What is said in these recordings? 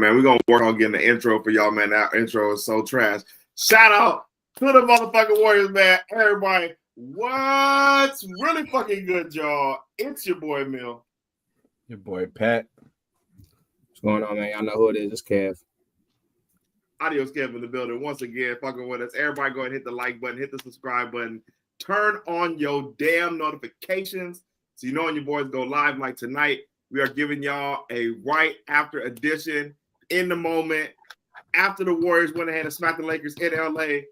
man. We're going to work on getting the intro for y'all, man. That intro is so trash. Shout out to the motherfucking Warriors, man. Everybody, what's really fucking good, y'all? It's your boy, Mill. Your boy, Pat. What's going on, man? Y'all know who it is. It's Kev. Adios, Kev in the building. Once again, fucking with us. Everybody go ahead and hit the like button, hit the subscribe button. Turn on your damn notifications so you know when your boys go live like tonight. We are giving y'all a right after edition, in the moment, after the Warriors went ahead and smacked the Lakers in LA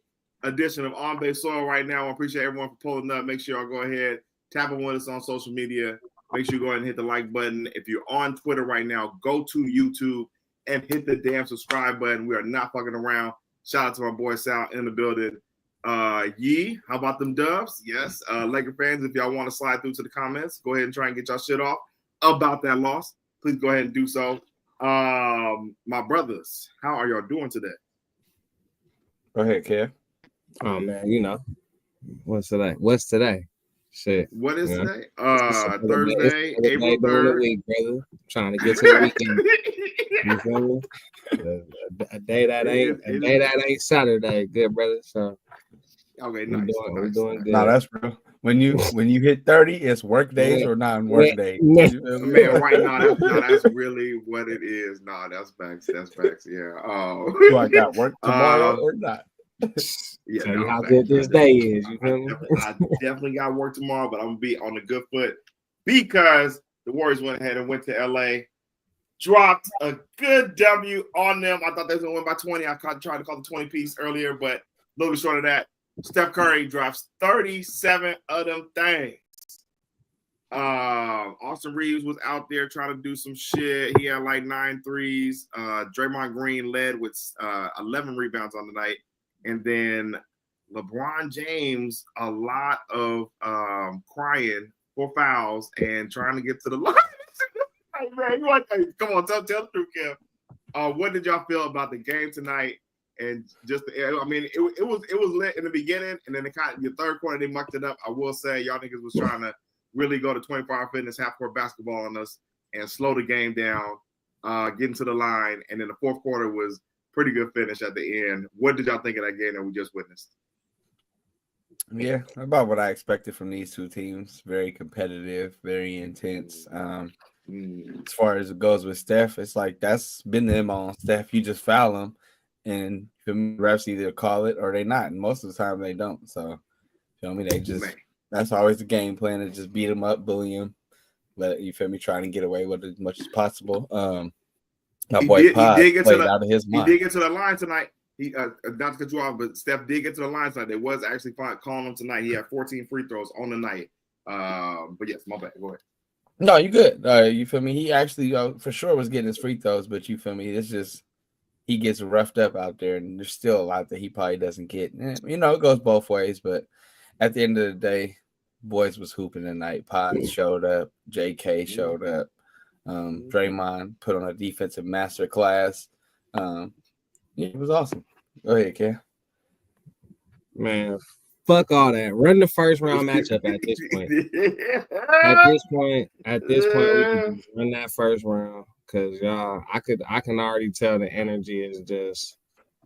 edition of On Base Soil right now. I appreciate everyone for pulling up. Make sure y'all go ahead, tap in with us on social media. Make sure you go ahead and hit the like button. If you're on Twitter right now, go to YouTube and hit the damn subscribe button. We are not fucking around. Shout out to my boy Sal in the building. Yee, how about them Dubs? Yes. Laker fans, if y'all want to slide through to the comments, go ahead and try and get y'all shit off about that loss. Please go ahead and do so. My brothers, how are y'all doing today? Go ahead, Kev. Oh, man, you know. What's today? Shit. What is Yeah. today? Thursday, April 3rd. Week, brother. Trying to get to the weekend. You feel me? A day that ain't Saturday, good brother. So okay, nice. We're doing good. No, that's real. When you hit 30, it's work days or non-work days. Man, right now, that's really what it is. No, that's facts. That's facts. Yeah. Oh, do I got work tomorrow or not? Yeah. Tell you how good this day is. You feel me? I definitely got work tomorrow, but I'm gonna be on a good foot because the Warriors went ahead and went to LA, dropped a good W on them. I thought they was gonna win by 20. I tried to call the 20 piece earlier, but a little bit short of that. Steph Curry drops 37 of them things. Austin Reeves was out there trying to do some shit. He had like 9 threes. Draymond Green led with 11 rebounds on the night. And then LeBron James, a lot of crying for fouls and trying to get to the line. Hey, man, come on, tell the truth, Kev. What did y'all feel about the game tonight? And just, I mean, it was lit in the beginning, and then your third quarter they mucked it up. I will say, y'all niggas was trying to really go to 24-hour fitness, half-court basketball on us, and slow the game down, getting to the line. And then the fourth quarter was pretty good finish at the end. What did y'all think of that game that we just witnessed? Yeah, about what I expected from these two teams. Very competitive, very intense. As far as it goes with Steph, it's like that's been the MO on Steph. You just foul him, and the refs either call it or they not. And most of the time they don't. So, feel me? They just that's always the game plan to just beat him up, bully him, you feel me, trying to get away with it as much as possible. My boy Pod played out of his mind. He did get to the line tonight. He not to cut you off, but Steph did get to the line tonight. They was actually calling him tonight. He had 14 free throws on the night. But yes, my bad. Go ahead. No, you good. You feel me? He actually for sure was getting his free throws, but you feel me? It's just he gets roughed up out there, and there's still a lot that he probably doesn't get. You know, it goes both ways, but at the end of the day, boys was hooping tonight. Pod showed up. JK showed up. Draymond put on a defensive master class. It was awesome. Go ahead, Ken. Man, fuck all that. Run the first round matchup at this point. At this point, we can just run that first round because y'all, I can already tell the energy is just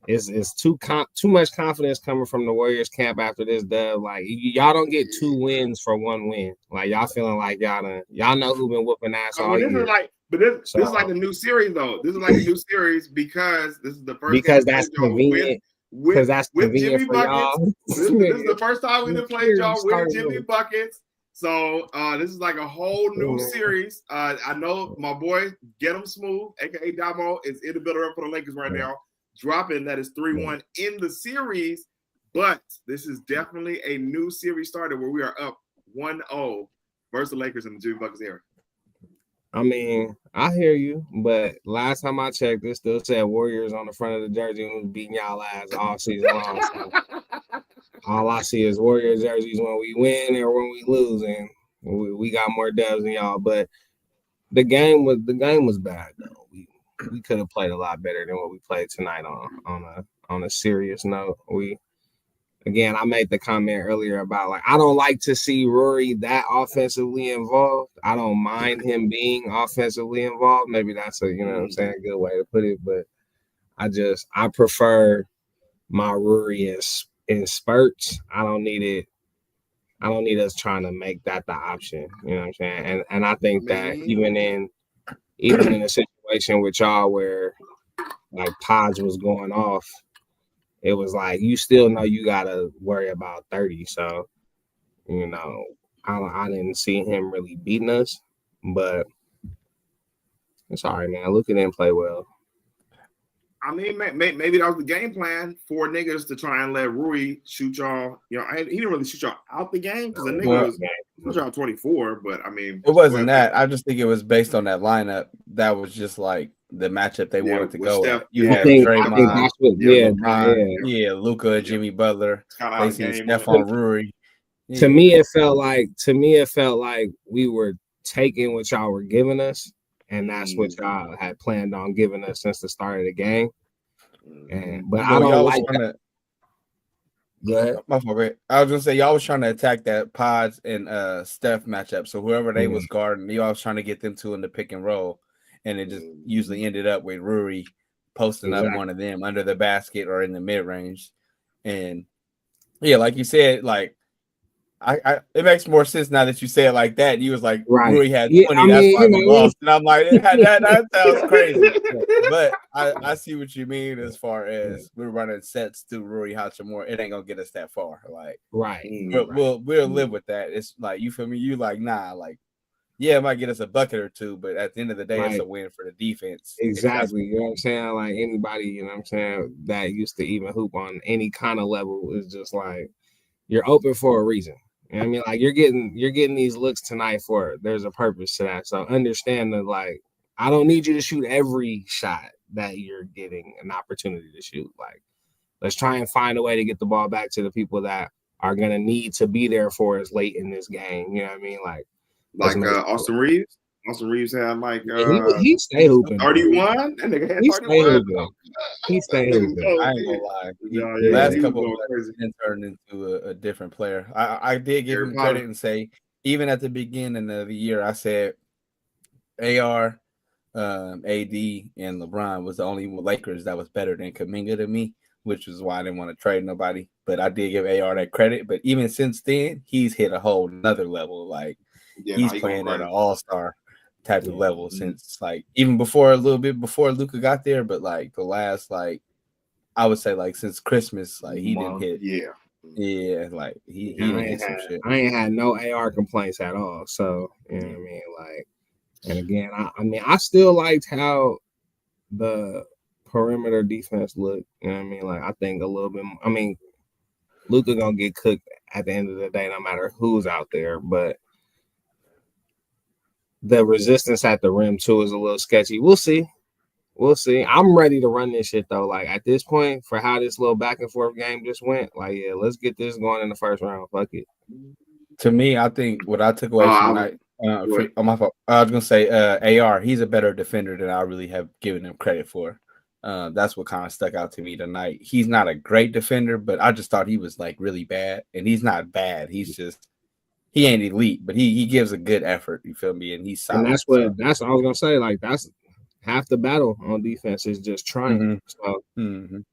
it's too much confidence coming from the Warriors camp after this dub. Like y'all don't get 2 wins for 1 win. Like y'all feeling like y'all know who been whooping ass all year. This is like a new series though. This is like a new series because this is the first because that's convenient. Because that's convenient Jimmy for Buckets. y'all. This is the first time we done played y'all with Jimmy Buckets. So this is like a whole new series. I know my boy Get 'em Smooth, aka Damo, is in the building for the Lakers right now. Dropping that is 3-1 in the series, but this is definitely a new series started where we are up 1-0 versus the Lakers in the Jimmy Buckets era. I mean, I hear you, but last time I checked, it still said Warriors on the front of the jersey and was beating y'all ass all season long. So all I see is Warriors jerseys when we win or when we lose, and we got more dubs than y'all. But the game was bad though. We could have played a lot better than what we played tonight on a serious note. again, I made the comment earlier about like I don't like to see Rory that offensively involved. I don't mind him being offensively involved. Maybe that's a you know what I'm saying, good way to put it. But I prefer my Rory in spurts. I don't need it. I don't need us trying to make that the option. You know what I'm saying? And I think that even in a situation with y'all where like Pods was going off, it was like you still know you gotta worry about 30. So, you know, I didn't see him really beating us, but it's all right, man. Luka didn't play well. I mean, maybe that was the game plan for niggas to try and let Rui shoot y'all. You know, he didn't really shoot y'all out the game because the nigga was shoot y'all 24. But I mean, it wasn't that. I just think it was based on that lineup. That was just like the matchup they wanted to go Steph, at. You I had think Draymond, that's what, LeBron, Luka, Jimmy Butler. They seen Steph on Rui. Yeah. To me, it felt like we were taking what y'all were giving us, and that's what y'all had planned on giving us since the start of the game. But I don't like that. Go ahead. My fault. I was gonna say y'all was trying to attack that Pods and Steph matchup. So whoever they was guarding, y'all was trying to get them two in the pick and roll, and it just usually ended up with Rui posting up one of them under the basket or in the mid range. And yeah, like you said, like I it makes more sense now that you say it like that. You was like, Rui had 20, that's why we lost. And I'm like, that sounds crazy. But I see what you mean as far as we're running sets through Rui Hachimura. It ain't gonna get us that far. Like, we'll live with that. It's like, you feel me? You like, nah, like, yeah, it might get us a bucket or two, but at the end of the day, it's a win for the defense. Exactly. You know what I'm saying? Like anybody, you know what I'm saying, that used to even hoop on any kind of level is just like you're open for a reason. You know what I mean? Like you're getting these looks tonight for there's a purpose to that. So understand that like I don't need you to shoot every shot that you're getting an opportunity to shoot. Like let's try and find a way to get the ball back to the people that are gonna need to be there for us late in this game. You know what I mean? Like Austin Reeves. Austin Reeves had like he stayed hooping. 31. That nigga had 31. He stayed hooping. I ain't gonna lie. Last couple of months, he turned into a different player. I did give him credit and say, even at the beginning of the year, I said AR, AD, and LeBron was the only Lakers that was better than Kuminga to me, which is why I didn't want to trade nobody. But I did give AR that credit. But even since then, he's hit a whole nother level. Like he's playing at an all-star type of level since like even before a little bit before Luka got there, but like the last like I would say like since Christmas, like he didn't hit. Yeah, like he didn't hit some shit. I ain't had no AR complaints at all. So you know what I mean? Like, and again, I mean I still liked how the perimeter defense looked. You know what I mean? Like I think a little bit I mean Luka gonna get cooked at the end of the day, no matter who's out there, but the resistance at the rim too is a little sketchy. We'll see. I'm ready to run this shit though. Like at this point, for how this little back and forth game just went, like yeah, let's get this going in the first round. Fuck it. To me, I think what I took away from tonight, my fault. I was gonna say AR. He's a better defender than I really have given him credit for. That's what kind of stuck out to me tonight. He's not a great defender, but I just thought he was like really bad, and he's not bad. He's just he ain't elite, but he gives a good effort. You feel me? And he's solid. And that's what I was gonna say. Like that's half the battle on defense is just trying. So I'm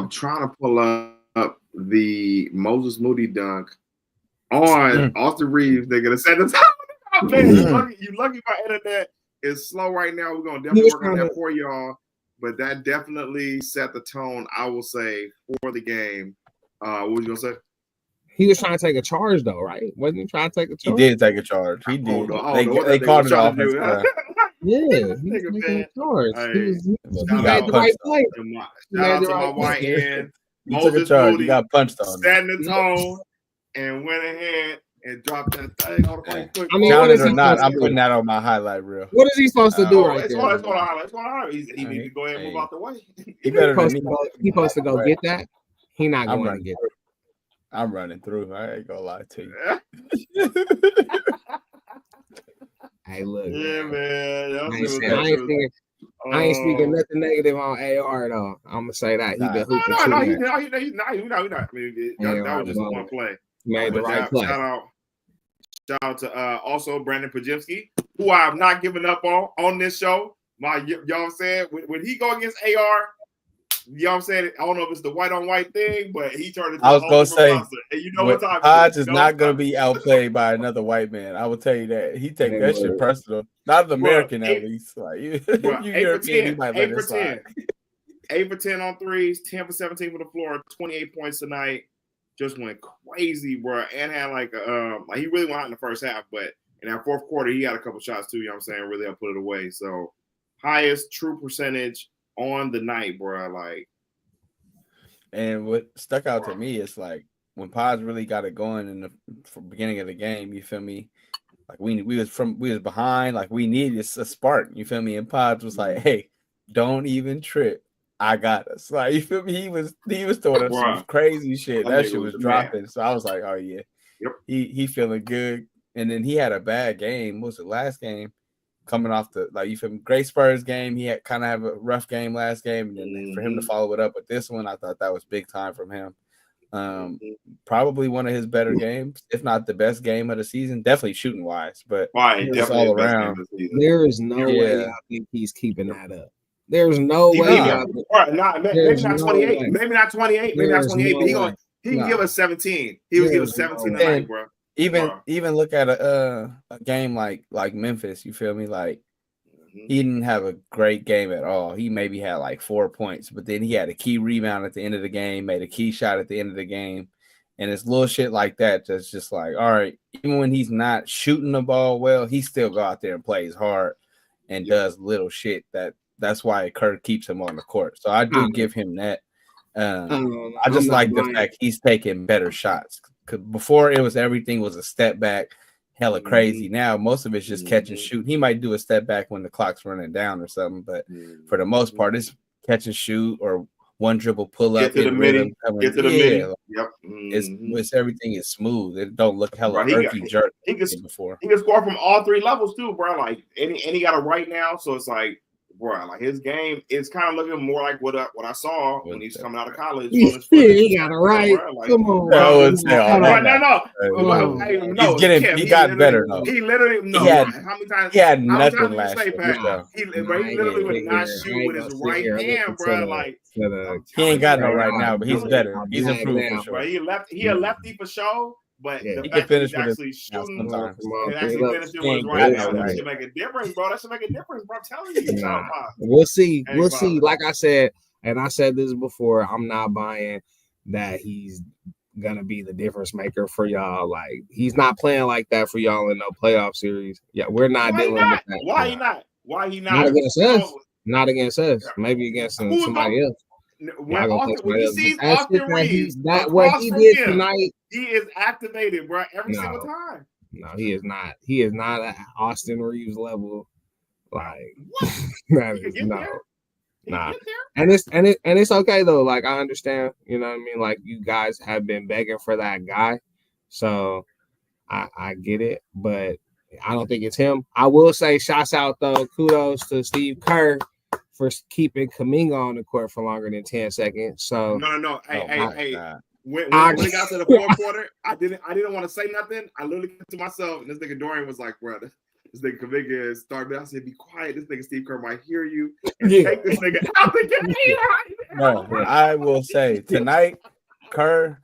trying to pull up the Moses Moody dunk on Austin Reeves. They're gonna set the time. You lucky my internet is slow right now. We're gonna definitely work on that for y'all. But that definitely set the tone, I will say, for the game. What was you gonna say? He was trying to take a charge, though, right? Wasn't he trying to take a charge? He did take a charge. He did. They called it off. Yeah, he was taking a charge. He made the right play. Shout out to my YN. He took a charge. He got punched on. Set the tone and went ahead and dropped that thing on the quick. I mean, count it or not, I'm putting that on my highlight reel. What is he supposed to do right there? It's going to highlight. He needs to go ahead and move out the way. He better than me. He's supposed to go get that. He not going to get it. I'm running through. I ain't gonna lie to you. Hey, look. Yeah, man. I ain't speaking nothing negative on AR though. I'm gonna say that he been hooping too much. He's not. I mean, that was just one play. Made the right play. Shout out to also Brandon Pajewski, who I have not given up on this show. Y'all know what I'm saying? When he go against AR, you know what I'm saying? I don't know if it's the white on white thing, but he turned into a whole different monster. And you know what time Hodge is not going to be outplayed by another white man. I will tell you that. He take that shit personal. Not an American, at least. Like you European, he might let it slide. 8 for 10 on threes, 10 for 17 for the floor, 28 points tonight. Just went crazy, bro. And had like he really went out in the first half, but in that fourth quarter, he had a couple shots too, you know what I'm saying? Really helped put it away. So highest true percentage on the night, bro. Like, and what stuck out to me is like when Pods really got it going in the beginning of the game, you feel me? Like we was behind, like we needed a spark, you feel me? And Pods was like, hey, don't even trip. I got us. Like, you feel me? He was throwing up some crazy shit. That shit was dropping. So I was like, oh yeah. Yep. He feeling good. And then he had a bad game. What was it, last game? Coming off the, like, you feel me? Great Spurs game. He had kind of have a rough game last game. And then for him to follow it up with this one, I thought that was big time from him. Probably one of his better games, if not the best game of the season. Definitely shooting wise, but just all around. There is no way I think he's keeping that up. There's no way. Maybe not 28. Maybe not 28. Maybe not 28. But he can give us 17. He was giving 17 tonight, bro. Even look at a game like Memphis. You feel me? Like he didn't have a great game at all. He maybe had like 4 points, but then he had a key rebound at the end of the game, made a key shot at the end of the game, and it's little shit like that that's just like, all right. Even when he's not shooting the ball well, he still go out there and plays hard and does little shit That's why Kerr keeps him on the court. So I do give him that. I just like the fact he's taking better shots. Cause before everything was a step back, hella crazy. Now most of it's just catch and shoot. He might do a step back when the clock's running down or something, but for the most part, it's catch and shoot or one dribble pull up. Get to the middle. Yep. It's everything is smooth. It don't look hella jerky. He can score from all three levels too, bro. Like and he got it right now, so it's like. Bro, like his game is kind of looking more like what I saw when he's coming out of college. He got it right. Like, come on, bro. No. He got better though. He literally how many times? He had nothing last year. He literally would not shoot with his right hand, bro. Like he ain't got no right now, but he's better. He's improved for sure. He a lefty for sure. But he the can finish with actually shooting and actually finishing with right now, that should make a difference, bro. That should make a difference, bro. I'm telling you. We'll see. We'll see. Like I said, and I said this before, I'm not buying that he's gonna be the difference maker for y'all. Like he's not playing like that for y'all in no playoff series. Yeah, we're not dealing with that. Why he not? Not against us. Not against us. Maybe against somebody else. When you see Austin Reeves, what he did tonight, he is activated, bro, every single time. No, he is not. He is not at Austin Reeves level. Like that is nah. And it's okay though. Like I understand, you know what I mean. Like you guys have been begging for that guy, so I get it, but I don't think it's him. I will say, shouts out though, kudos to Steve Kerr for keeping Kuminga on the court for longer than 10 seconds. So no. Hey. When it got to the fourth quarter, I didn't want to say nothing. I literally kept to myself, and this nigga Dorian was like, bro, this nigga Kuminga is starting. I said, be quiet. This nigga Steve Kerr might hear you and take this nigga out the game. No, I will say tonight, Kerr's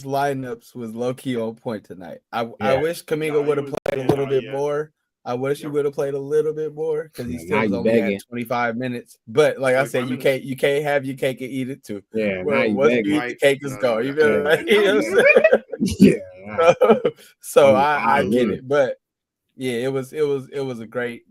lineups was low key on point tonight. I wish Kuminga would have played a little bit more. I wish he would have played a little bit more because he still was only at 25 minutes. But like I said, you can't have your cake and eat it too. Yeah, once you eat the cake is gone. You know what I'm saying? Yeah. So I get it, but yeah, it was a great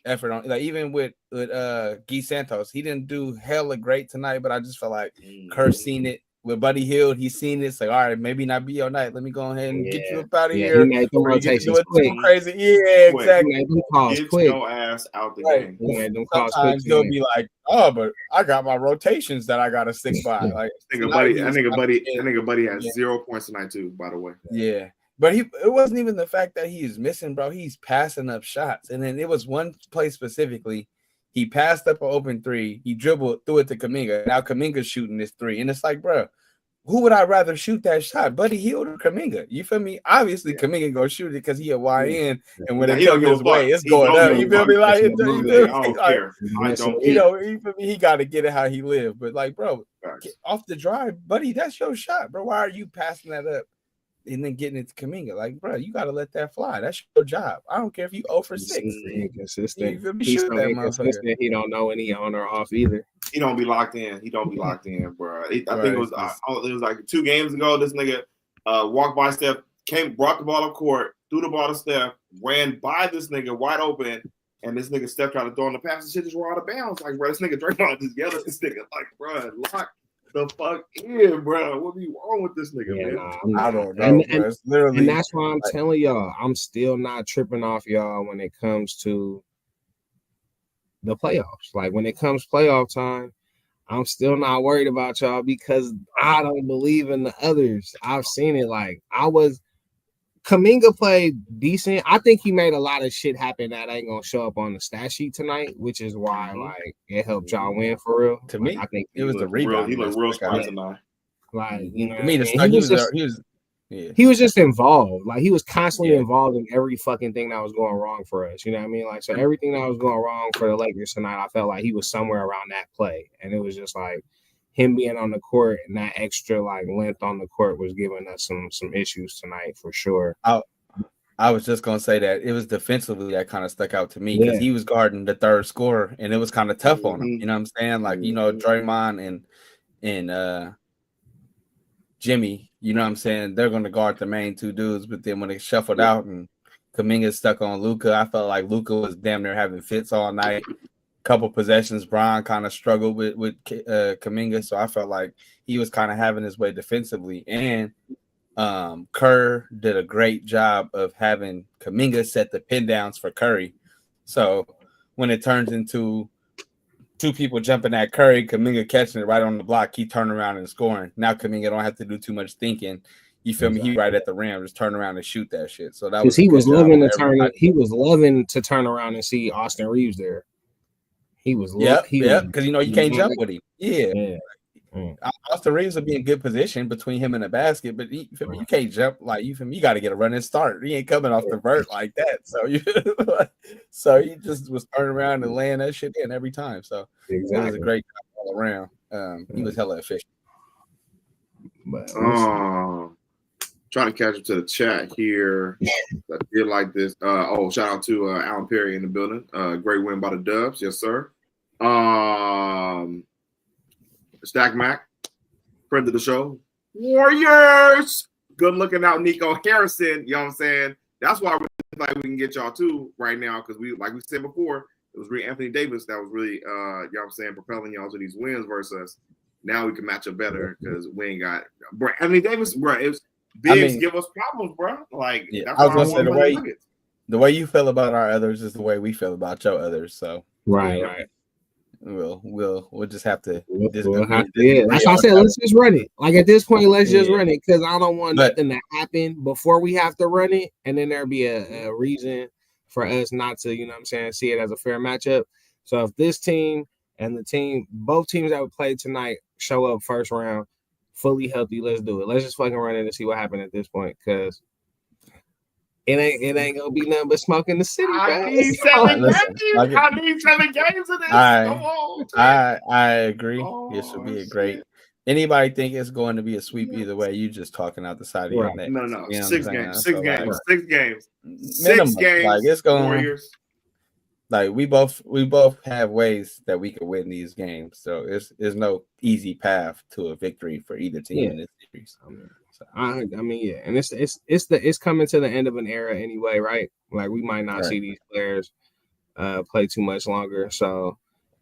effort on, like, even with Guy Santos, he didn't do hella great tonight, but I just felt like Kerr seen it. With Buddy Hield, he's seen this. Like, all right, maybe not be your night. Let me go ahead and get you up out of here. He made them rotations quick. Crazy. Yeah, exactly. He made them calls quick. No ass out the game. He made them calls quick. Sometimes he'll be like, oh, but I got my rotations that I got to stick by. Like, I think Buddy has 0 points tonight too, by the way. Yeah. But it wasn't even the fact that he's missing, bro. He's passing up shots. And then it was one play specifically. He passed up an open three. He dribbled, threw it to Kuminga. Now Kuminga's shooting this three. And it's like, bro, who would I rather shoot that shot? Buddy Hield or Kuminga? You feel me? Obviously, Kuminga gonna shoot it because he a YN. And when it comes his way, it's going up. You feel me? Like, I don't care. You know, you feel me? He got to get it how he live. But like, bro, off the drive, buddy, that's your shot, bro. Why are you passing that up? And then getting it to Kuminga, like, bro, you got to let that fly. That's your job. I don't care if you 0 for 6. Inconsistent. He's so inconsistent. He don't know when he on or off either. He don't be locked in. Bro. I think it was like 2 games ago. This nigga walked by Steph, brought the ball up court, threw the ball to Steph, ran by this nigga wide open, and this nigga Steph tried to throw in the pass and shit just went out of bounds. Like, bro, this nigga Draymond just yelled at this nigga, like, bro, lock the fuck in, bro. What be wrong with this nigga, man? I don't know. And that's why I'm telling y'all, I'm still not tripping off y'all when it comes to the playoffs. Like, when it comes playoff time, I'm still not worried about y'all because I don't believe in the others. I've seen it. Like, Kuminga played decent. I think he made a lot of shit happen that ain't gonna show up on the stat sheet tonight, which is why like it helped y'all win for real. To me, I think it was the rebound. He looked real smart tonight. Like, you know, he was just involved. Like, he was constantly involved in every fucking thing that was going wrong for us. You know what I mean? Like, so everything that was going wrong for the Lakers tonight, I felt like he was somewhere around that play, and it was just like him being on the court and that extra like length on the court was giving us some issues tonight for sure. I was just gonna say that it was defensively that kind of stuck out to me because he was guarding the third scorer and it was kind of tough on him. You know what I'm saying? Like, you know, Draymond and Jimmy, you know what I'm saying? They're gonna guard the main 2 dudes, but then when they shuffled out and Kuminga stuck on Luka, I felt like Luka was damn near having fits all night. Couple possessions, Bron kind of struggled with Kuminga, so I felt like he was kind of having his way defensively. And Kerr did a great job of having Kuminga set the pin downs for Curry. So when it turns into 2 people jumping at Curry, Kuminga catching it right on the block, he turned around and scoring. Now Kuminga don't have to do too much thinking. You feel me? He right at the rim, just turn around and shoot that shit. So that was he was loving to turn around and see Austin Reeves there. He was because you know you can't jump with him. Austin Reeves will be in good position between him and the basket, but you can't jump like you got to get a running start. He ain't coming off the vert like that. So he just was turning around and laying that shit in every time. So it was a great job all around. He was hella efficient. But trying to catch up to the chat here. I feel like this. Shout out to Alan Perry in the building. Great win by the Dubs, yes sir. Stack Mac, friend of the show. Warriors, good looking out. Nico Harrison, you know what I'm saying? That's why we can get y'all too right now because we, like we said before, it was really Anthony Davis that was really, you know what I'm saying, propelling y'all to these wins versus us. Now we can match up better because we ain't got Anthony Davis, bro. It was bigs give us problems, bro. Like that's I was gonna say the way you feel about our others is the way we feel about your others. So right. We'll just have to. That's why I said let's just run it. Like at this point, let's just run it because I don't want nothing to happen before we have to run it, and then there'll be a reason for us not to, you know what I'm saying, see it as a fair matchup. So if this team and both teams that we played tonight show up first round fully healthy, let's do it. Let's just fucking run it and see what happens at this point because it ain't gonna be nothing but smoke in the city. I need 7 games. I need 7 games of this. I agree. It should be a great. Anybody think it's going to be a sweep either way? You just talking out the side of your neck. No. You know 6 games. 6 games. 6 games. Minimum. 6 games. Like it's going. Warriors. Like we both have ways that we could win these games. So there's no easy path to a victory for either team in this series. I mean, and it's coming to the end of an era anyway, right? Like we might not see these players play too much longer. So,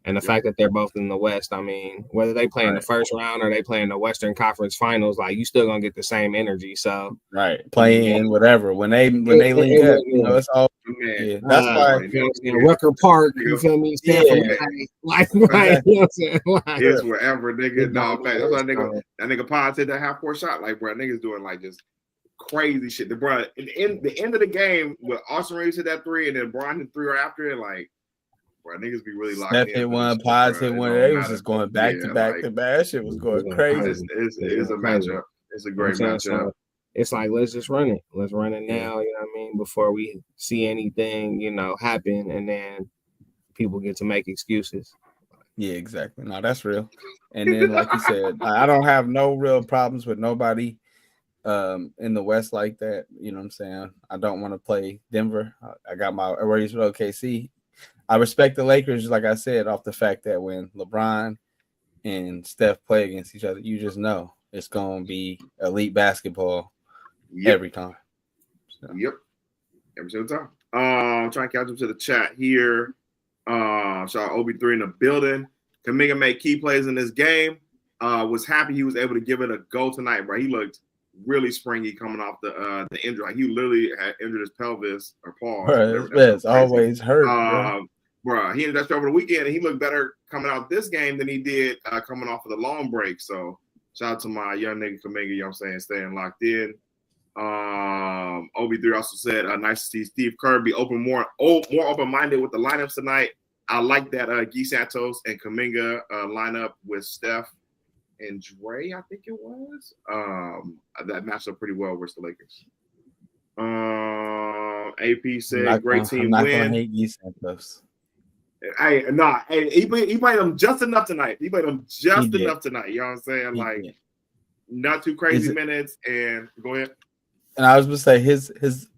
and the fact that they're both in the West, I mean, whether they play in the first round or they play in the Western Conference Finals, like you still gonna get the same energy. So, play in whatever when they link up, you know, it's all. Yeah, that's why Rucker Park, you feel me? Like, right? You know what I'm saying? It's wherever, nigga. No, that's why that nigga Pod hit that half-court shot. Like, bro, niggas doing like just crazy shit. The end of the game, with Austin Reeves hit that 3, and then Brian hit 3 right after it, like, bro, niggas be really locked Steph in. hit one, Pods hit one. They was just going back to back to back. That shit was going crazy. It's a matchup. It's a great matchup. So it's like, let's just run it. Let's run it now, you know what I mean, before we see anything, happen, and then people get to make excuses. Yeah, exactly. No, that's real. And then, like you said, I don't have no real problems with nobody in the West like that. You know what I'm saying? I don't want to play Denver. I got my worries with OKC. I respect the Lakers, like I said, off the fact that when LeBron and Steph play against each other, you just know it's going to be elite basketball every time. So. Yep. Every single time. I'm trying to catch up to the chat here. Shout out OB3 in the building. Kuminga made key plays in this game. Was happy he was able to give it a go tonight, bro. He looked really springy coming off the injury. Like, he literally had injured his pelvis or paw. It's always hurt. Bro, he ended that over the weekend, and he looked better coming out this game than he did coming off of the long break. So shout out to my young nigga Kuminga, you know what I'm saying, staying locked in. OB3 also said, nice to see Steve Kerr be more open-minded with the lineups tonight. I like that Guy Santos and Kuminga lineup with Steph and Dre, I think it was. That matched up pretty well versus the Lakers. AP said, great team win. I'm not going to hate Guy Santos. He played them just enough tonight. He played them just enough tonight. You know what I'm saying? Like, not too crazy minutes. And go ahead. And I was going to say his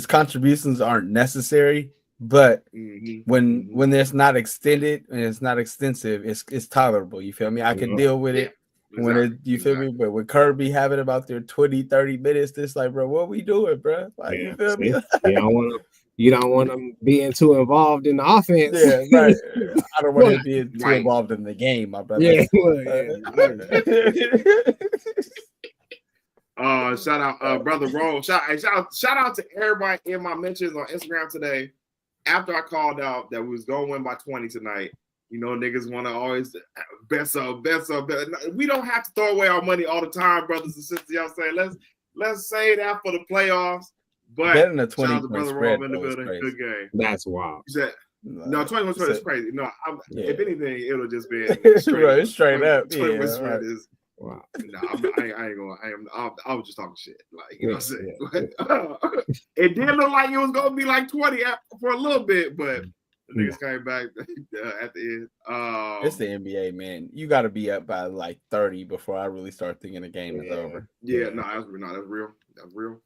contributions aren't necessary, but when it's not extended and it's not extensive, it's tolerable. You feel me? I can deal with it. When you feel me? But with Kirby having about their 20, 30 minutes, it's like, bro, what we doing, bro? Like, you feel me? You don't want them being too involved in the offense. Yeah, right. I don't want to be too involved in the game, my brother. Yeah. Shout out, brother Roll. Shout out to everybody in my mentions on Instagram today. After I called out that we was going to win by 20 tonight, niggas want to always bet so. We don't have to throw away our money all the time, brothers and sisters. Y'all say let's say that for the playoffs. But betting a 20 shout out to brother Rob in the building. Good game. That's wild. He said, no, 21 spread is crazy. No, if anything, it'll just be straight up. 21 spread is. Wow. No, I ain't gonna. I was just talking shit. Like, you know what I'm saying? It did look like it was gonna be like 20 for a little bit, but the niggas came back at the end. It's the NBA, man. You got to be up by like 30 before I really start thinking the game is over. Yeah, that's real. That's real.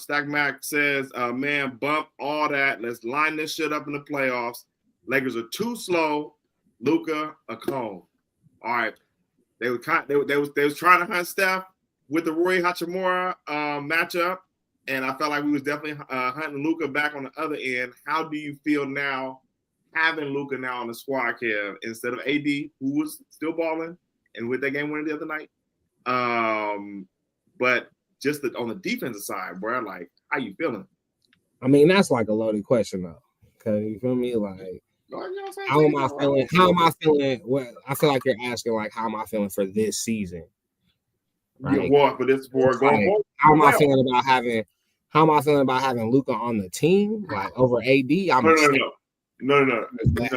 Stack Mac says, man, bump all that. Let's line this shit up in the playoffs. Lakers are too slow. Luka, a cone. All right. They was trying to hunt Steph with the Rui Hachimura matchup, and I felt like we was definitely hunting Luka back on the other end. How do you feel now having Luka now on the squad, Kev, instead of AD, who was still balling and with that game winner the other night? But just on the defensive side, bro, like, how you feeling? I mean, that's like a loaded question, though. Because you feel me? Like, how am I feeling? How am I feeling? Well, I feel like you're asking, like, how am I feeling for this season? Right? Yeah, for this going forward. How am I feeling about having Luka on the team, like over AD? No.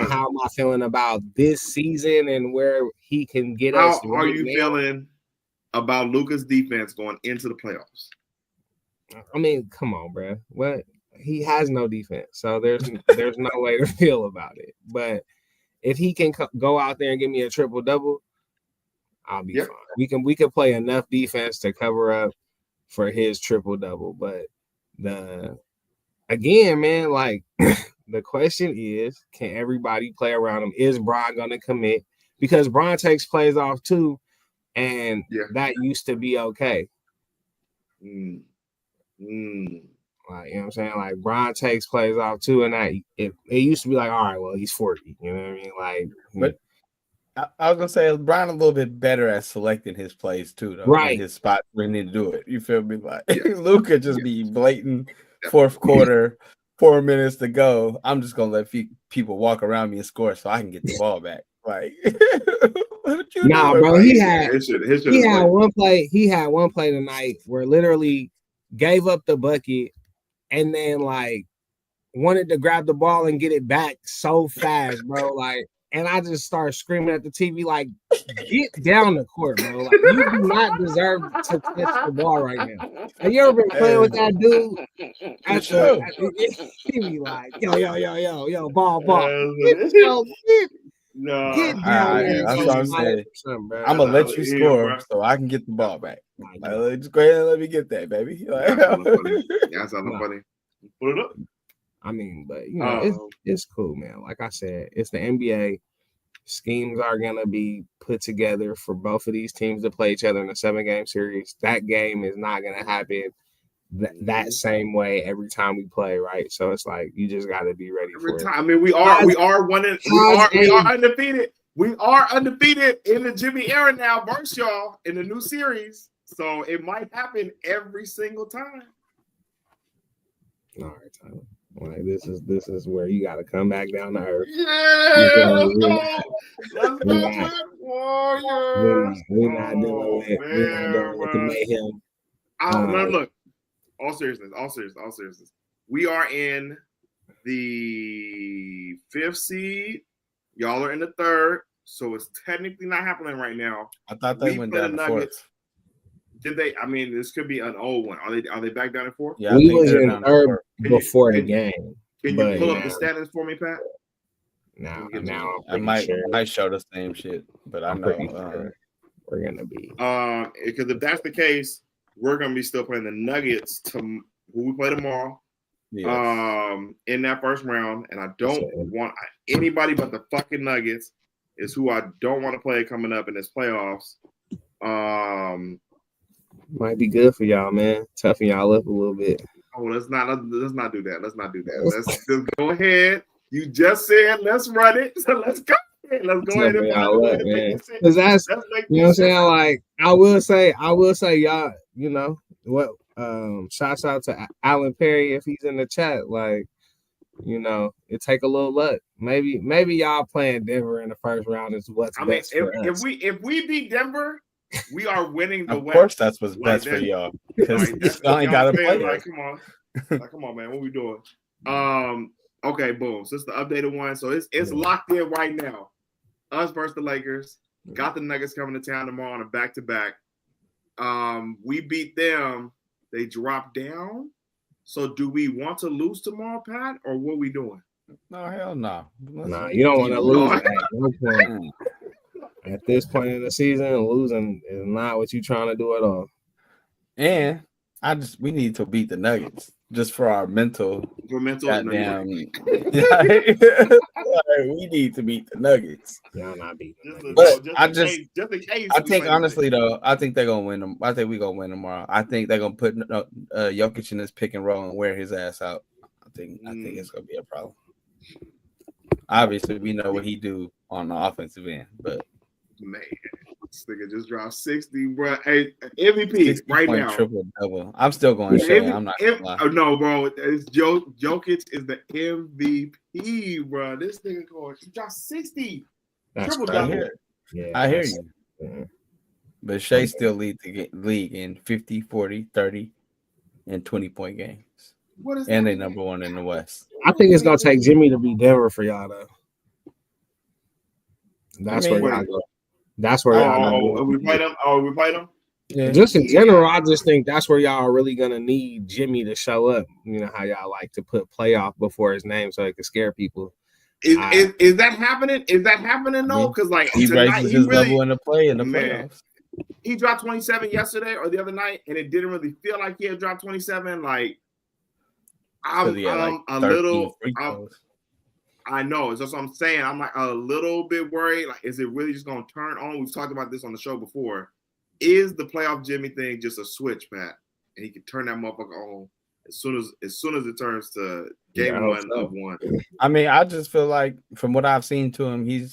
How am I feeling about this season and where he can get us? How are you feeling about Luka's defense going into the playoffs? I mean, come on, bro. What? He has no defense, so there's no way to feel about it. But if he can go out there and give me a triple double, I'll be fine. We can play enough defense to cover up for his triple double. But again, man, like the question is, can everybody play around him? Is Bron gonna commit? Because Bron takes plays off too, and that used to be okay. Like, you know what I'm saying? Like, Bron takes plays off too, and it used to be like, all right, well, he's 40. You know what I mean? Like, but I was gonna say Bron a little bit better at selecting his plays too, though. Right, his spot where he need to do it. You feel me? Like Luka just be blatant fourth quarter, 4 minutes to go. I'm just gonna let people walk around me and score so I can get the ball back. Like, what you Nah, doing, bro, man? he had His shit is he had like, one play. He had one play tonight where literally gave up the bucket and then like wanted to grab the ball and get it back so fast, bro. Like, and I just started screaming at the TV, like, get down the court, bro. Like, you do not deserve to touch the ball right now. Have you ever been playing with that dude at sure. he be like, yo, ball. no. Get All down right, there. that's what I'm saying. Bro. I'm gonna let you Yeah, score bro. so I can get the ball back. Like, Like, just go ahead and let me get that, baby. Like, That's funny. That's No. funny. Put it up. I mean, but you know, it's cool, man. Like I said, it's the NBA. Schemes are gonna be put together for both of these teams to play each other in a 7-game series. That game is not gonna happen that same way every time we play, right? So it's like you just got to be ready Every for time. I mean, we are undefeated. We are undefeated in the Jimmy era now versus y'all in the new series. So it might happen every single time. All right, Tyler. Like this is where you got to come back down to earth. Yeah, let's go. Let's go, Black Warriors. We're not dealing with the mayhem. No, look. All seriousness. We are in the 5th seed. Y'all are in the 3rd, so it's technically not happening right now. I thought they went down to 4th. Did they? I mean, this could be an old one. Are they back down in 4th? Yeah, we was in 3rd before the game. Can you pull up the standings for me, Pat? Now I might show the same shit, but I know sure we're gonna be. Because if that's the case, we're gonna be still playing the Nuggets who we play tomorrow. Yes. In that first round, and I don't want anybody but the fucking Nuggets is who I don't want to play coming up in this playoffs. Might be good for y'all, man. Toughen y'all up a little bit. Oh, let's not do that. Let's just go ahead. You just said let's run it, so let's go. Let's go ahead and find a way to make this shit. Because that's you know what I'm saying. Like I will say, y'all. You know what? Shouts out to Alan Perry if he's in the chat. Like, you know, it take a little luck. Maybe y'all playing Denver in the first round is what's best for us. If we beat Denver, we are winning the West. Of course, that's what's best for y'all because y'all ain't got to play. Like, come on, man. What we doing? Okay, boom. So it's the updated one. So it's locked in right now. Us versus the Lakers. Got the Nuggets coming to town tomorrow on a back-to-back. We beat them. They dropped down. So do we want to lose tomorrow, Pat, or what are we doing? No, hell no. Nah, you don't want to lose at no point. At this point in the season, losing is not what you're trying to do at all. And we need to beat the Nuggets just for our mental. Goddamn. We need to beat the Nuggets. Y'all not beating. But I think honestly though, I think they're gonna win them. I think we're gonna win tomorrow. I think they're gonna put Jokic in this pick and roll and wear his ass out. I think it's gonna be a problem. Obviously, we know what he do on the offensive end, but man, this nigga just dropped 60, bro. Hey, MVP right now. Triple double. I'm still going Shea. I'm not gonna lie. No, bro. It's Jokic is the MVP, bro. This nigga going. He dropped 60. Triple double. I hear you. Yeah. But Shea still lead the league in 50, 40, 30, and 20-point games. What is and they number one in the West. I think it's gonna take Jimmy to beat Denver for y'all though. That's where y'all go. That's where y'all go. We played them. Oh, we played them. Yeah. Just in general, I just think that's where y'all are really gonna need Jimmy to show up. You know how y'all like to put playoff before his name so it can scare people. Is that happening? Is that happening though? Because like he raises his level in the playoffs. He dropped 27 yesterday or the other night, and it didn't really feel like he had dropped 27. Like I'm a little. I know. It's just what I'm saying. I'm like a little bit worried. Like, is it really just gonna turn on? We've talked about this on the show before. Is the playoff Jimmy thing just a switch, Pat? And he can turn that motherfucker on as soon as it turns to game one of one. I mean, I just feel like from what I've seen to him, he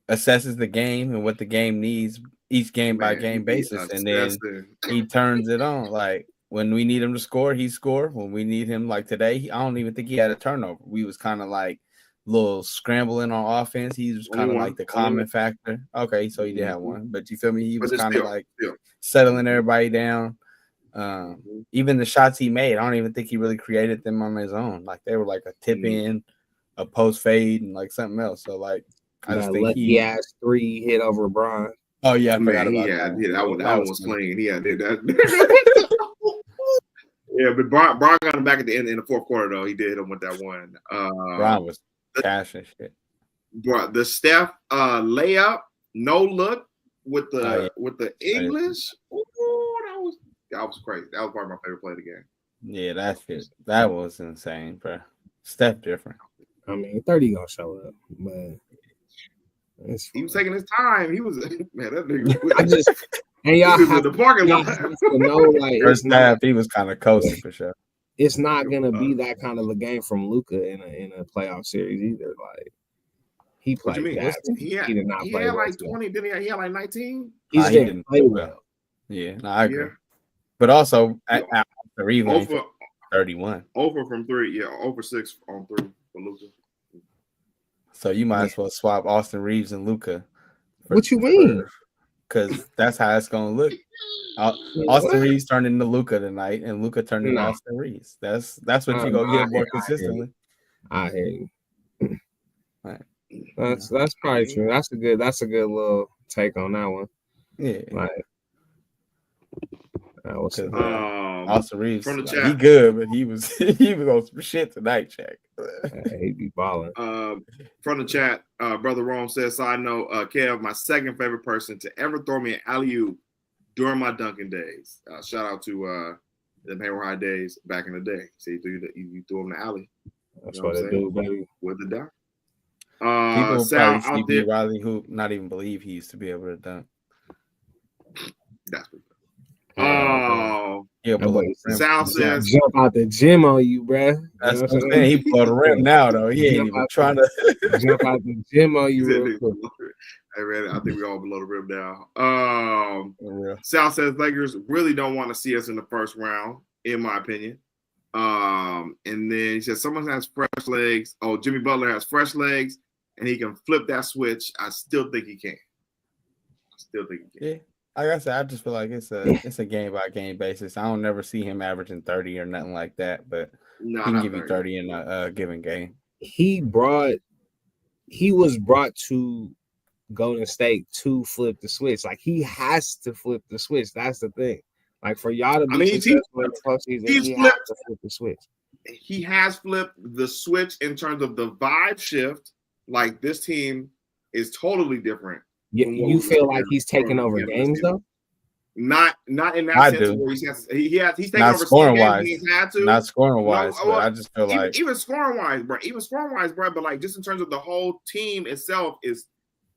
assesses the game and what the game needs each game by game basis, and then he turns it on. Like when we need him to score, he score. When we need him, like today, I don't even think he had a turnover. We was kind of like little scrambling on offense. He was kind of like the common factor. Okay, so he did have one, but you feel me? He was kind of like settling everybody down. Even the shots he made, I don't even think he really created them on his own. Like they were like a tip in, a post fade, and like something else. So like I just think lucky ass 3 hit over Bron. Oh yeah, I forgot about that. Yeah, that one was clean. He did that. Yeah, but Bron got him back at the end in the fourth quarter though. He did him with that one. Bron was cash and shit. Bro, the Steph layup, no look with the English. Ooh, that was crazy. That was probably my favorite play of the game. Yeah, that was insane, bro. Steph different. I mean, 30 gonna show up, but he was taking his time. He was man. That nigga. I just and y'all have the parking lot. To know, like first half, he was kind of coasting for sure. It's not gonna be that kind of a game from Luka in a playoff series either. Like he played. What you mean? He did not play. He had like 20. Didn't he had like 19? He didn't play well. Yeah, no, I agree. Yeah. But also after Reeves, 31. Over from 3. Yeah, over 6 on 3 for Luka. So you might as well swap Austin Reeves and Luka. What you mean? Because that's how it's gonna look. Austin Reeves turned into Luka tonight, and Luka turned into Austin Reeves. That's what you gonna get more consistently. I hear you. Right. That's probably true. That's a good little take on that one. Yeah. Like, Austin Reeves, from the like, chat. He good, but he was on some shit tonight, Jack. He be balling. From the chat, Brother Rome says, side note, Kev, my second favorite person to ever throw me an alley-oop during my dunking days. Shout out to the Hayward High days back in the day. See, you threw him the alley. That's what they do, baby. With the dunk. People Sal probably out there. Riley Hoop not even believe he used to be able to dunk. That's pretty good. Yeah, Sal says jump out the gym on you, bruh. That's what I'm saying. He pulled the rim now, though. He ain't even trying to jump out the gym on you. Real quick. Hey man, I think we're all below the rim now. Sal says Lakers really don't want to see us in the first round, in my opinion. And then he says someone has fresh legs. Oh, Jimmy Butler has fresh legs, and he can flip that switch. I still think he can. Yeah. Like I said, I just feel like it's a game by game basis. I don't never see him averaging 30 or nothing like that, but he can give you 30 in a given game. He was brought to Golden State to flip the switch. Like he has to flip the switch. That's the thing. Like for y'all to be successful in the postseason, he has to flip the switch. He has flipped the switch in terms of the vibe shift. Like this team is totally different. You feel like he's taking over games though? Not in that sense where he's taking over scoring games wise. He's had to. Not scoring wise, but I just feel like even scoring wise, bro. But like just in terms of the whole team itself is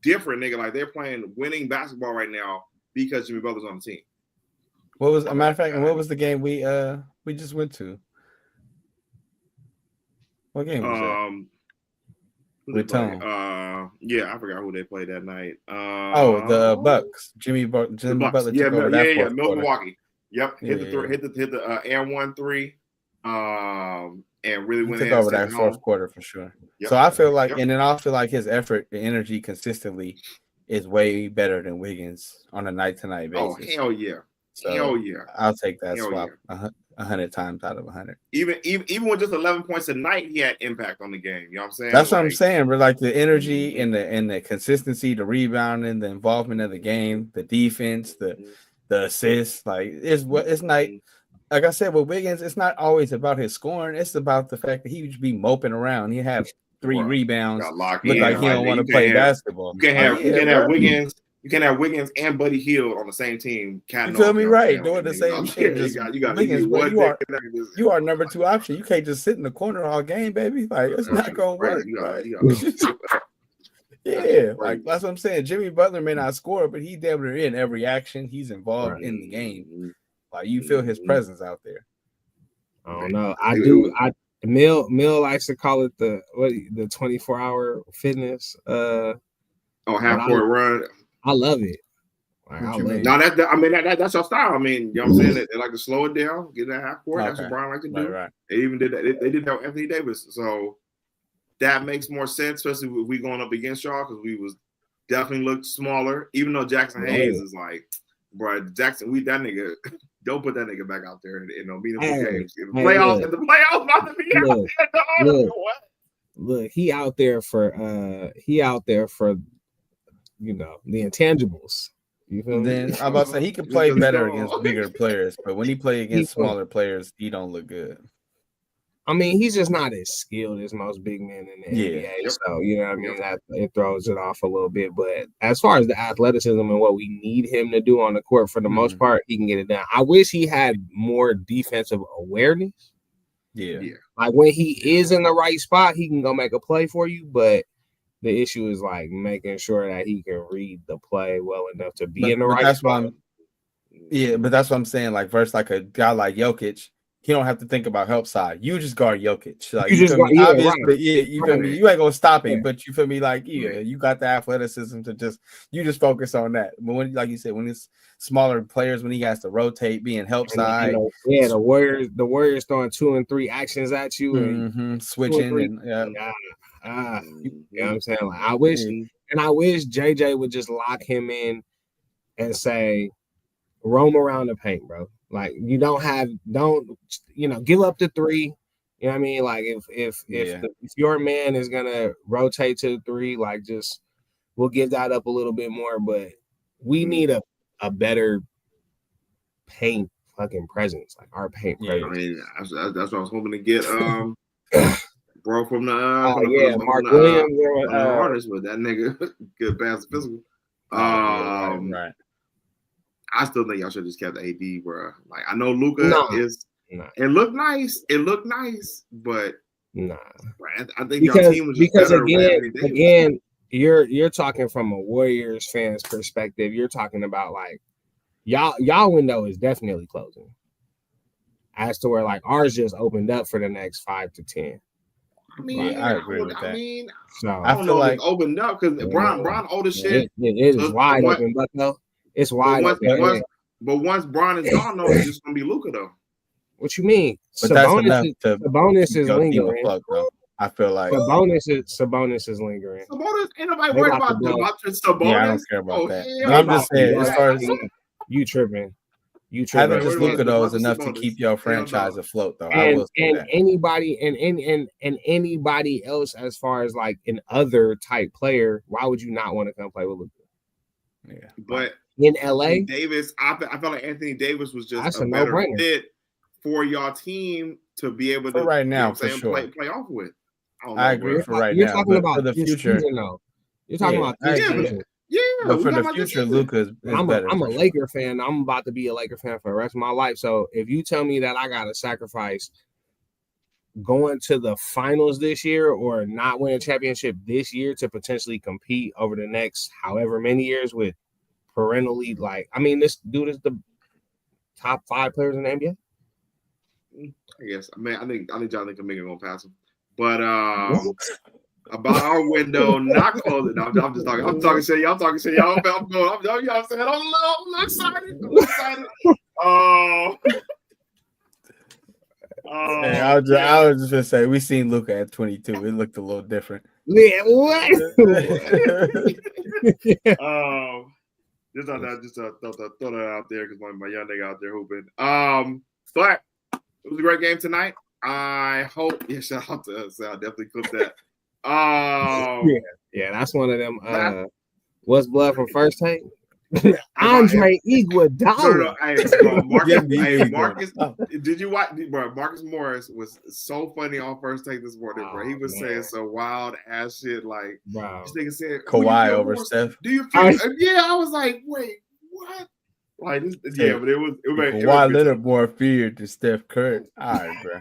different, nigga. Like they're playing winning basketball right now because Jimmy Butler's on the team. What was a matter of fact? And what was the game we just went to? What game was that? With Tone. Yeah, I forgot who they played that night. The Bucks. Jimmy Butler took over that Milwaukee. Yep, hit the and 1-3. And really went took over that fourth quarter for sure. Yep. So I feel like, and then I feel like his effort, the energy, consistently is way better than Wiggins on a night-to-night basis. Oh hell yeah! So hell yeah! I'll take that swap 100 times out of 100. Even with just 11 points a night, he had impact on the game. You know what I'm saying? That's what I'm saying. But like the energy and the consistency, the rebounding, the involvement of the game, the defense, the assists, like it's not. Like I said, with Wiggins, it's not always about his scoring. It's about the fact that he would be moping around. He have 3 rebounds. Look like he don't want to play basketball. You can't have Wiggins. You can't have Wiggins and Buddy Hield on the same team. You feel me? Right, doing the same shit. You are number 2 option. You can't just sit in the corner all game, baby. Like it's not gonna work. Yeah, like that's what I'm saying. Jimmy Butler may not score, but he's damn near in every action. He's involved in the game. Like you feel his presence out there. I don't know. I do. Mill likes to call it the 24-hour fitness. Half-court run. I love it. Like, that's your style. I mean, you know what I'm saying? They like to slow it down, get that half court. That's what Brian like to do. Right. They even did that. They did that with Anthony Davis. So that makes more sense, especially if we going up against y'all, because we was definitely looked smaller. Even though Jackson Hayes is like, bro, Jackson, that nigga, don't put that nigga back out there in no meaningful games. If the playoffs about to be out there, what? Look, he out there for the intangibles. You feel me? Then I'm about to say he can play better against bigger players, but when he play against smaller players, he don't look good. I mean, he's just not as skilled as most big men in the NBA. So, you know what I mean? That it throws it off a little bit. But as far as the athleticism and what we need him to do on the court, for the most part, he can get it done. I wish he had more defensive awareness. Yeah. Like when he is in the right spot, he can go make a play for you. But the issue is like making sure that he can read the play well enough to be in the right spot. But that's what I'm saying. Like versus like a guy like Jokic, he don't have to think about help side. You just guard Jokic. Like you feel me? You feel me? You ain't gonna stop him, but you feel me? Like you got the athleticism to just focus on that. But when, like you said, when it's smaller players, when he has to rotate, being help side, the Warriors throwing 2 and 3 actions at you and switching and you know what I'm saying? Like I wish JJ would just lock him in and say, roam around the paint, bro. Like you don't give up the 3. You know what I mean? Like if your man is gonna rotate to the 3, like just we'll give that up a little bit more, but we need a better paint fucking presence, like our paint presence. I mean, that's what I was hoping to get. Bro, from the Mark Williams, artist, but that nigga good pass physical. Right. I still think y'all should just kept AD, bro. Like I know Luka is. It looked nice. But I think your team was just better again, you're talking from a Warriors fan's perspective. You're talking about like y'all window is definitely closing. As to where like ours just opened up for the next 5 to 10. I mean, I agree with that. I mean, so I don't know like it's opened up because Bron old as shit. It is wide open, but though. It's wide open. But once Bron is gone, though, it's just gonna be Luka, though. What you mean? But that's enough to Sabonis is lingering. I feel like Sabonis is lingering. Sabonis, ain't nobody worried about Sabonis. Yeah, I don't care about that. But I'm just saying, as far as you tripping. Having just Luka though is enough to keep your franchise afloat, though. I will say that. Anybody else, as far as like an other type player, why would you not want to come play with Luka? Yeah, but in LA, Davis, I felt like Anthony Davis was just a better fit for your team to be able to right now for sure play off with. I agree for right now, but for the future, you're talking about this season. Yeah, but for the future, Luka is better. I'm a Laker fan. I'm about to be a Laker fan for the rest of my life. So if you tell me that I got to sacrifice going to the finals this year or not win a championship this year to potentially compete over the next however many years with perennially, like, I mean, this dude is the top 5 players in the NBA. I guess. I mean, I think Jonathan Kuminga gonna pass him, but about our window not closing. No, I'm just talking. I'm talking shit. Y'all talking shit. Y'all saying I'm excited. Hey, I was just gonna say we seen Luka at 22. It looked a little different. Yeah, what? Just throw that out there because my young nigga out there hooping. But it was a great game tonight. I hope. Yeah, shout out to us. I'll definitely clip that. Yeah, that's one of them. What's blood from first take? Andre Iguodala. Marcus, did you watch? Bro, Marcus Morris was so funny on first take this morning, bro. He was saying some wild ass shit like, this nigga said Kawhi over Steph. Do you feel? Yeah, I was like, wait, what? Like, but it was Kawhi Leonard more feared than Steph Curry. All right, bro.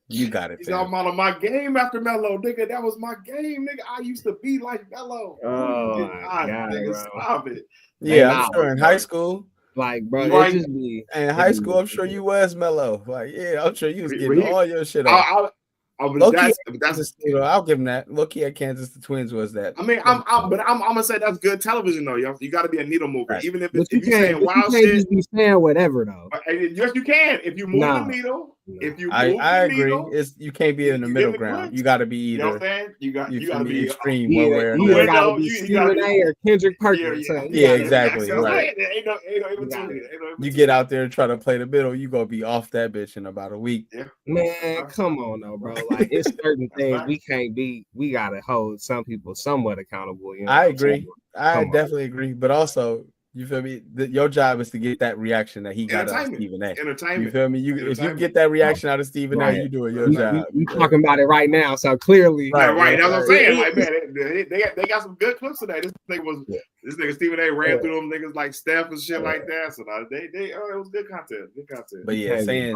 You got it. He's talking about my game after Melo, nigga. That was my game, nigga. I used to be like Melo. Oh, my God, nigga, stop it. Yeah, I'm sure in high school. Like, bro, right? In high school, I'm sure you was Melo. Like, yeah, I'm sure you was getting all your shit off. I'll give him that. Low-key at Kansas, the Twins was that. I mean, I'm gonna say that's good television though. You got to be a needle mover, right. even if you saying wild shit. Just be saying whatever though. Yes, you can. If you move the needle, if you I move the agree. needle, You can't be in the you middle get the ground. clicks. You got to be You know what either. I'm saying? You got You to be extreme one way or You either another. gotta be You gotta Stephen be- A. or Kendrick Perkins. Yeah, exactly. You know what I'm Right. saying? Ain't no in You got between. it. Ain't no in You between. get out there and try to play the middle, you gonna be off that bitch in about a week. Yeah. Man, come on, though, bro. Like it's certain That's things facts. we can't be. We gotta hold some people somewhat accountable. You know, I what I'm saying? agree. I Come on. definitely agree. But also, you feel me? Your job is to get that reaction that he got out of Entertainment. Stephen A. You Entertainment. feel me? If you Entertainment. get that reaction out of Stephen Right. A, you doing your You job. talking about it right now, so clearly, Yeah, right. That's what I'm saying. Right. Like, man, they got some good clips today. This nigga Stephen A. ran through them niggas like Steph and shit like that. So it was good content. Good content. But yeah, saying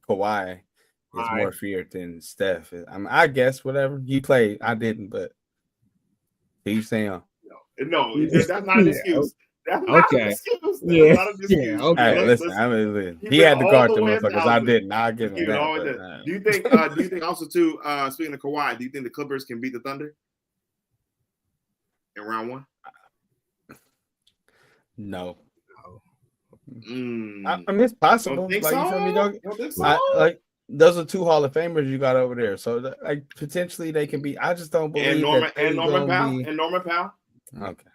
Kawhi is more feared than Steph. I guess whatever he played, I didn't, but he's saying no, that's not an excuse. That's not an excuse. Yeah. Not an excuse. Yeah, okay. Hey, listen, he had to guard them motherfuckers. I didn't. I'll give him that. Do you think also too, speaking of Kawhi, do you think the Clippers can beat the Thunder in round one? No. I Mm. mean, it's possible. Don't think Like, so? you feel me? Don't think so? Like, those are two Hall of Famers you got over there. So, like, potentially they can be. I just don't believe And Norman Powell. And Norman Powell. Okay.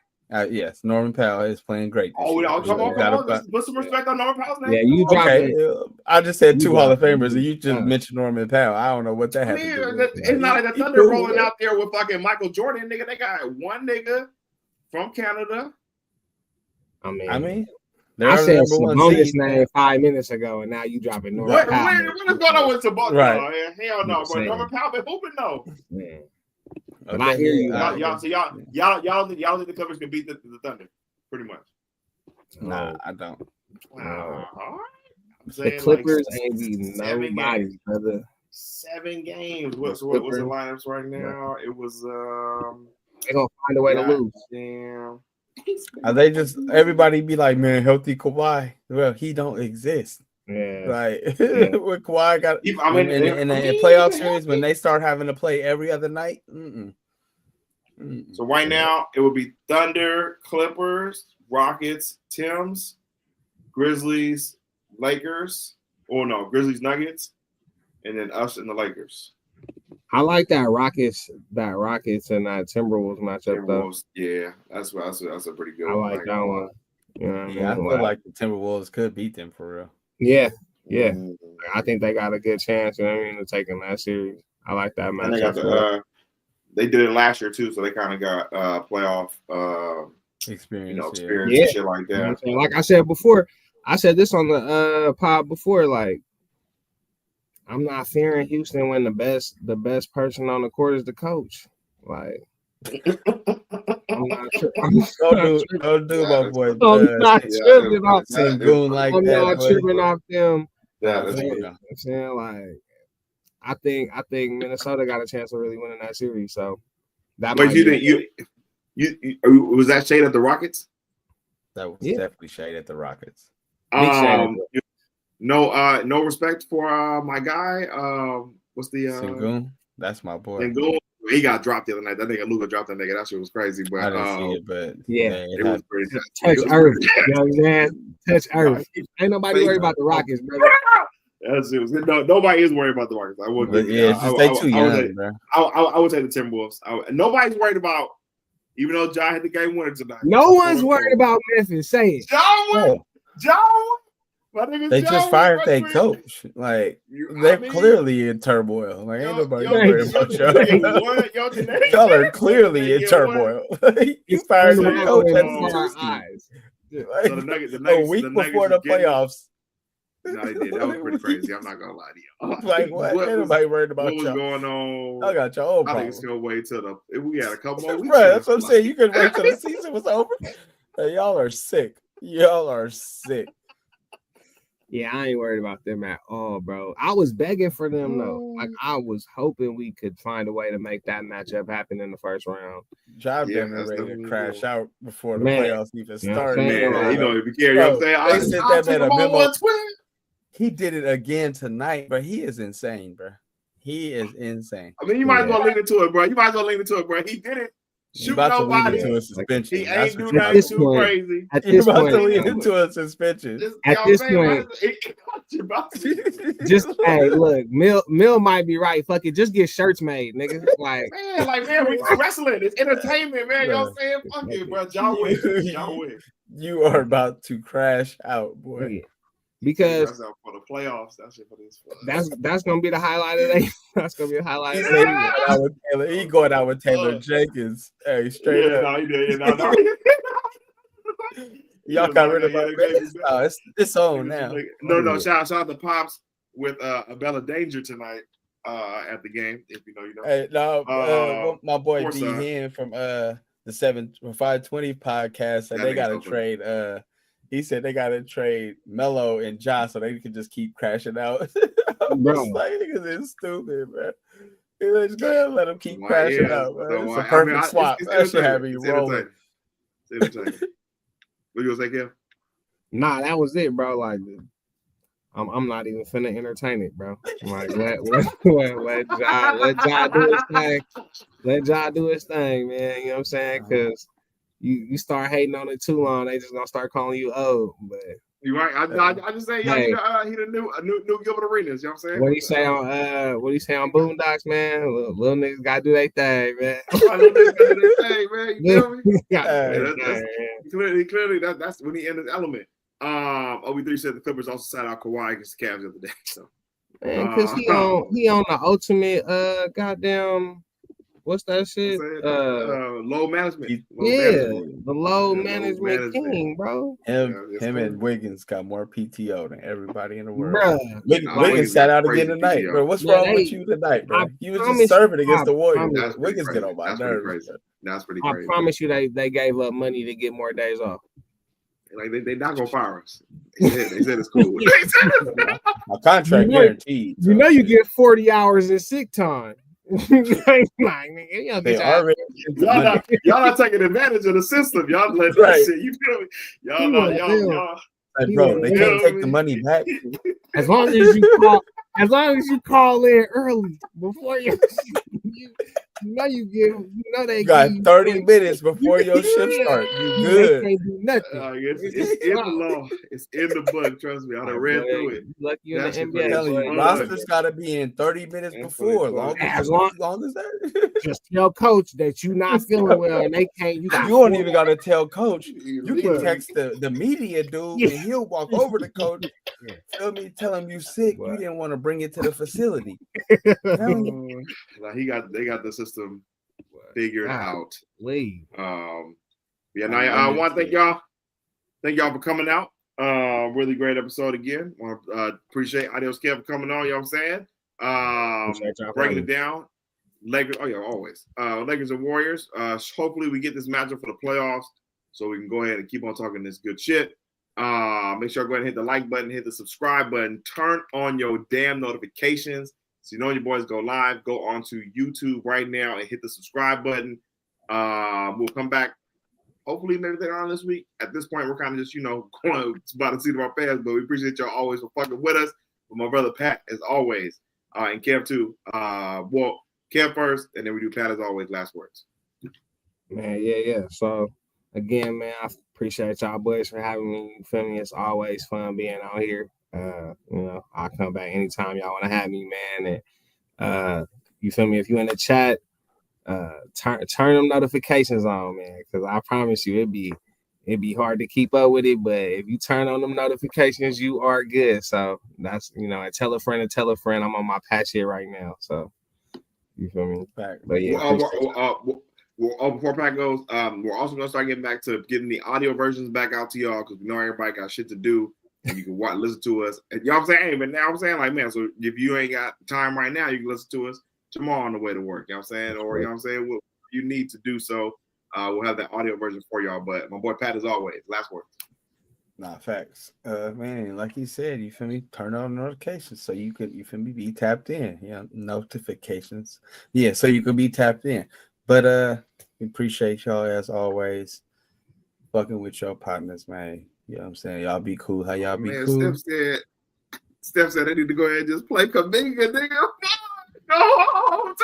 Yes, Norman Powell is playing great. Come on. Put some respect on Norman Powell's name. Yeah, you dropped it. I just said two Hall of Famers, and you just mentioned Norman Powell. I don't know what that had to do with. It's not like the Thunder rolling out there with fucking Michael Jordan, nigga. They got one nigga from Canada. I mean, I said Sabonis' name 5 minutes ago, and now you dropping Norman Powell. What is going on with Sabonis? Right. Hell no, bro. Norman Powell been hooping though. But I hear you. Y'all think the Clippers can beat the Thunder? Pretty much. Nah, I don't. Wow. All right. The Clippers ain't beating nobody, brother. 7 games. What's the lineups right now? It was they're gonna find a way to lose. Damn. They just everybody be like, man, healthy Kawhi. Well, he don't exist. Yeah. Like with Kawhi got in the playoff series when they start having to play every other night. So right now it would be Thunder, Clippers, Rockets, Timbs, Grizzlies, Lakers. Oh no, Grizzlies, Nuggets, and then us and the Lakers. I like that Rockets and that Timberwolves matchup though. Yeah, that's a pretty good one. I like that one. Yeah, I feel like the Timberwolves could beat them for real. Yeah. I think they got a good chance, to taking that series. I like that matchup. They did it last year too, so they kind of got playoff experience and shit like that. Like I said before, I said this on the pod before, like I'm not fearing Houston when the best person on the court is the coach. Like I'm not don't do my boy. I'm not tripping off them. I'm not tripping off them. Yeah, that's good. I'm saying, like, I think Minnesota got a chance of really winning that series. So that. But you think you was that shade at the Rockets? That was definitely shade at the Rockets. No respect for my guy. What's the Sengun? That's my boy. Sengun. He got dropped the other night. That nigga Luka dropped that nigga. That shit was crazy. But I didn't see it, but it was pretty. Touch earth, young man. Touch earth. Ain't nobody worried about the Rockets, brother. Nobody is worried about the Rockets. I wouldn't. They too young, bro. I would say the Timberwolves. Nobody's worried about. Even though John hit the game winner tonight. No one's worried about Memphis. Say it. John. They just fired their coach. Like they're clearly in turmoil. Like ain't nobody worried about y'all. Y'all are clearly in turmoil. You fired the coach a week before the playoffs. No, they did. That was pretty crazy. I'm not gonna lie to you. Like what? Ain't nobody worried about what was y'all. Going on? I got your own problem. I think it's gonna wait till we had a couple more weeks. Right, that's what I'm saying. You could wait till the season was over. Hey, y'all are sick. Y'all are sick. Yeah, I ain't worried about them at all, bro. I was begging for them though. Like I was hoping we could find a way to make that matchup happen in the first round. Job been ready to crash out before the playoffs even started. Man, you know, if you care, you know what I'm saying? They sent that man a memo. He did it again tonight, but he is insane, bro. He is insane. I mean, you might as well lean into it, bro. He did it shoot about to lead nobody. into a suspension. He That's ain't do what you're nothing this too point- crazy. At You're this about to point, lead into a suspension. Just, At y'all this saying, point- you about to- just hey, look, Mill might be right. Fuck it, just get shirts made, nigga. Like, man, we wrestling. It's entertainment, man. Y'all saying, fuck it, bro. Y'all win. Y'all win. You are about to crash out, boy. yeah. Because That's out for the playoffs. That shit for this. that's gonna be the highlight of the That's gonna be the highlight He of said the he going out with Taylor Jenkins. Hey, straight up. No, he did. No. Y'all got rid of my business. Oh, it's on now. No. Shout out to Pops with Bella Danger tonight at the game. If you know, you know. Hey, no, my boy course, D Hen from the 520 podcast said they got to trade. He said they got to trade Melo and Josh so they can just keep crashing out. Bro. Like, niggas is stupid, man. Just go ahead and let them keep crashing out, man. So, it's a perfect swap. That should have me It's rolling. entertaining. What you gonna say, Kev? Nah, that was it, bro. Like, I'm not even finna entertain it, bro. Like, let Ja do his thing. Let Ja do his thing, man. You know what I'm saying? Because you start hating on it too long, they just gonna start calling you old. But You right? I just say, Hey. he the new Gilbert Arenas. You know what I'm saying? what do you say on Boondocks, man? Little niggas gotta do their thing, man. Little niggas gotta do their thing, man. You feel me? Gotta do their That's- thing, Clearly, that's when he in his element. OB3 said the Clippers also sat out Kawhi against the Cavs the other day. So man. Because he on the ultimate goddamn. What's that shit? low management. The low Yeah, management king, bro. Him and Wiggins got more PTO than everybody in the world. Bruh. Wiggins sat out again crazy tonight, PTO. bro. What's Man, wrong with you tonight, bro? I You was promise just serving you, against the Warriors. promise- Wiggins get on my That's pretty nerves. crazy. That's pretty I crazy. promise you, they gave up money to get more days off. Like they not gonna fire us. They said it's cool. My contract You know- guaranteed. You know, you get 40 hours in sick time. Like, nigga, you don't They get your- already y'all not taking advantage of the system. Y'all let Right. that shit. You feel me? Y'all. like, bro, they can't take the money back. as long as you call in early before you they You got give you 30 minutes before your shift start. You They good. can't do nothing. It's in the law. It's in the book. Trust me. I done read through it. Lucky you in the That's I'm NBA. telling you, boy. rosters got to be in 30 minutes That's before. funny. As long as that. Just tell coach that you not feeling well and they can't. You got You don't even got to tell coach. You You can text the media dude and he'll walk over to coach. Feel me? Tell him you sick. You didn't want to bring it to the facility. Like they got the system figured out. Leave. Yeah. Now I want to thank y'all. Thank y'all for coming out. Really great episode again. Want to appreciate Adios Kev for coming on. You know what I'm saying? Breaking it down. Lakers. Oh yeah, always. Lakers and Warriors. Hopefully we get this matchup for the playoffs, so we can go ahead and keep on talking this good shit. Make sure to go ahead and hit the like button, hit the subscribe button, turn on your damn notifications. So you know your boys go live. Go onto YouTube right now and hit the subscribe button. We'll come back. Hopefully, maybe later on this week. At this point, we're kind of just, going about to see our fans, but we appreciate y'all always for fucking with us. With my brother Pat, as always, and Kev too. Well, Kev first, and then we do Pat as always. Last words. Man, yeah. So again, man, I appreciate y'all boys for having me. You feel me? It's always fun being out here. I'll come back anytime y'all want to have me, man. And you feel me? If you in the chat, turn them notifications on, man, because I promise you it'd be hard to keep up with it, but if you turn on them notifications, you are good. So that's and tell a friend. I'm on my patch here right now, so you feel me? But yeah, before Pat goes, we're also gonna start getting back to getting the audio versions back out to y'all because we know everybody got shit to do. And you can listen to us. And y'all saying, hey, but now I'm saying, like, man, so if you ain't got time right now, you can listen to us tomorrow on the way to work. You know what I'm saying? Or, you know what I'm saying? What you need to do so. We'll have that audio version for y'all. But my boy Pat, as always, last word. Nah, facts. Man, like you said, you feel me? Turn on notifications so you could, you feel me, be tapped in. Yeah, notifications. Yeah, so you could be tapped in. But we appreciate y'all as always. Fucking with your partners, man. You know what I'm saying? Y'all be cool. How y'all be cool? Steph said they need to go ahead and just play Kaminga, nigga. Go home.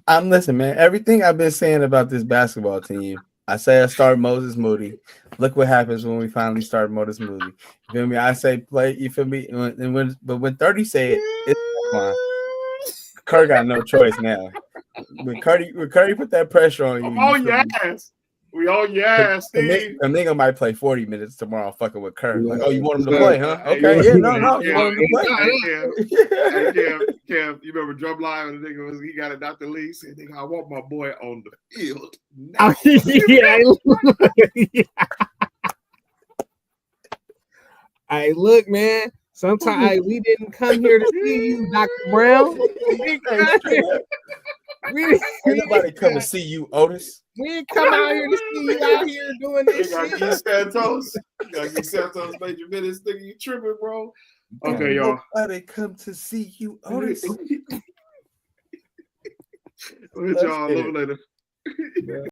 I'm listening, man. Everything I've been saying about this basketball team, I say I start Moses Moody. Look what happens when we finally start Moses Moody. You feel me? I say play. You feel me? But when 30 said it's fine, Kerr got no choice now. When Curry put that pressure on you, Oh yes, we on yes, Steve. Kaminga might play 40 minutes tomorrow, fucking with Kerr. Like, oh, you want him to Yeah. play, huh? Okay, yeah, no, you want him to play. Kev, you remember Drum Live and the nigga was he got it Dr. Lee said, nigga, I want my boy on the field. Now. Yeah. Hey, look, man. Sometimes we didn't come here to see you, Dr. Brown. Ain't nobody come to see you, Otis. We didn't come out here to see you out here doing this You got shit. Guy Santos. You got Guy Santos major minutes. Nigga, you tripping, bro. Okay, y'all. Nobody come to see you, Otis. We'll hit y'all a little later.